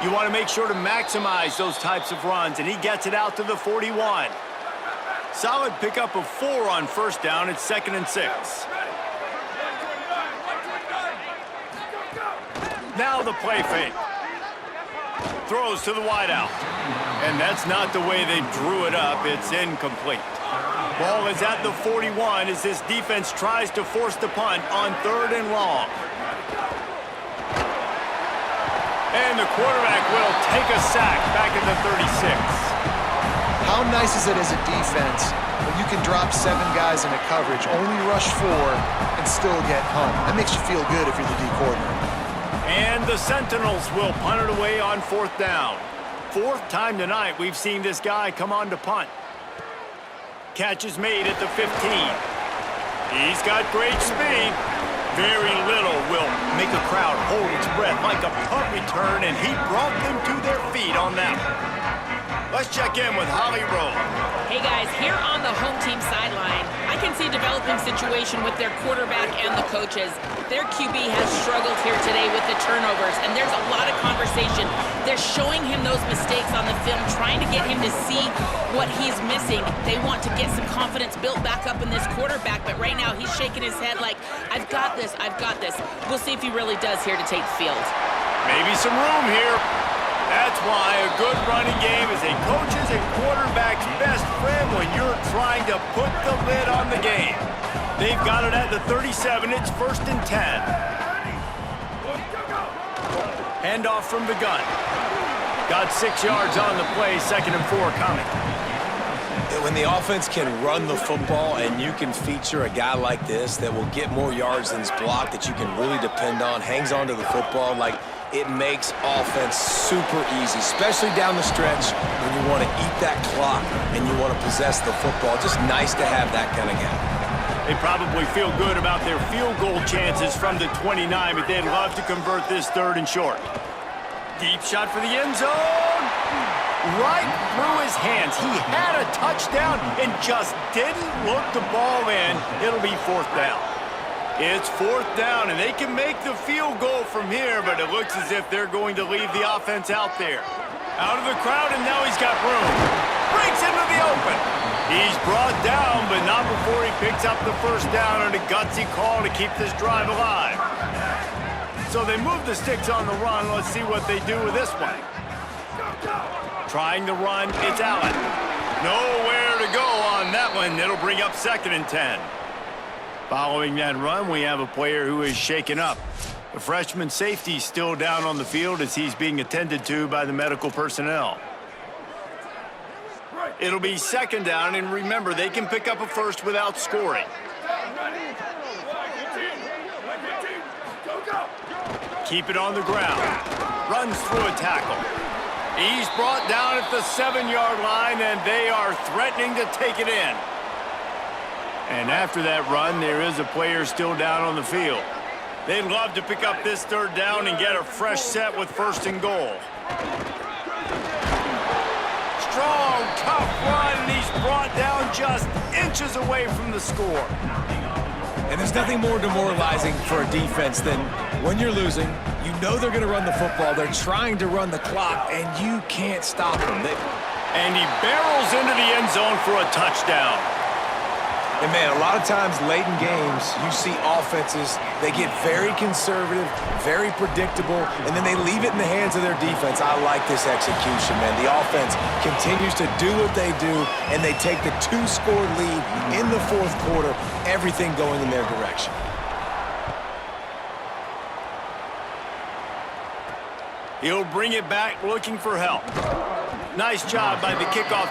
You want to make sure to maximize those types of runs, and he gets it out to the 41. Solid pickup of 4 on first down. It's 2nd and 6. Now the play fake. Throws to the wideout. And that's not the way they drew it up. It's incomplete. Ball is at the 41 as this defense tries to force the punt on 3rd and long. And the quarterback will take a sack back at the 36. How nice is it as a defense when you can drop 7 guys into coverage, only rush 4, and still get punt? That makes you feel good if you're the D coordinator. And the Sentinels will punt it away on 4th down. 4th time tonight we've seen this guy come on to punt. Catch is made at the 15. He's got great speed. Very little will make a crowd hold its breath like a punt return, and he brought them to their feet on that one. Let's check in with Holly Rowe. Hey guys, here on the home team sideline, I can see a developing situation with their quarterback and the coaches. Their QB has struggled here today with the turnovers, and there's a lot of conversation. They're showing him those mistakes on the film, trying to get him to see what he's missing. They want to get some confidence built back up in this quarterback, but right now he's shaking his head like, I've got this, I've got this. We'll see if he really does here to take the field. Maybe some room here. That's why a good running game is a coach's and quarterback's best friend when you're trying to put the lid on the game. They've got it at the 37. It's 1st and 10. Handoff from the gun. Got 6 yards on the play. 2nd and 4 coming. When the offense can run the football and you can feature a guy like this that will get more yards than his block, that you can really depend on, hangs on to the football, like, it makes offense super easy, especially down the stretch when you want to eat that clock and you want to possess the football. Just nice to have that kind of guy. They probably feel good about their field goal chances from the 29, but they'd love to convert this 3rd and short. Deep shot for the end zone. Right through his hands. He had a touchdown and just didn't look the ball in. It'll be 4th down. It's 4th down, and they can make the field goal from here, but it looks as if they're going to leave the offense out there. Out of the crowd, and now he's got room. Breaks into the open. He's brought down, but not before he picks up the first down on a gutsy call to keep this drive alive. So they move the sticks on the run. Let's see what they do with this one. Trying to run, it's Allen. Nowhere to go on that one. It'll bring up 2nd and 10. Following that run, we have a player who is shaken up. The freshman safety still down on the field as he's being attended to by the medical personnel. It'll be 2nd down, and remember, they can pick up a first without scoring. Keep it on the ground. Runs through a tackle. He's brought down at the 7-yard line, and they are threatening to take it in. And after that run, there is a player still down on the field. They'd love to pick up this 3rd down and get a fresh set with 1st and goal. Strong, tough run, and he's brought down just inches away from the score. And there's nothing more demoralizing for a defense than when you're losing, you know they're going to run the football, they're trying to run the clock, and you can't stop them. And he barrels into the end zone for a touchdown. And, man, a lot of times late in games, you see offenses, they get very conservative, very predictable, and then they leave it in the hands of their defense. I like this execution, man. The offense continues to do what they do, and they take the 2-score lead in the fourth quarter, everything going in their direction. He'll bring it back looking for help. Nice job by the kickoff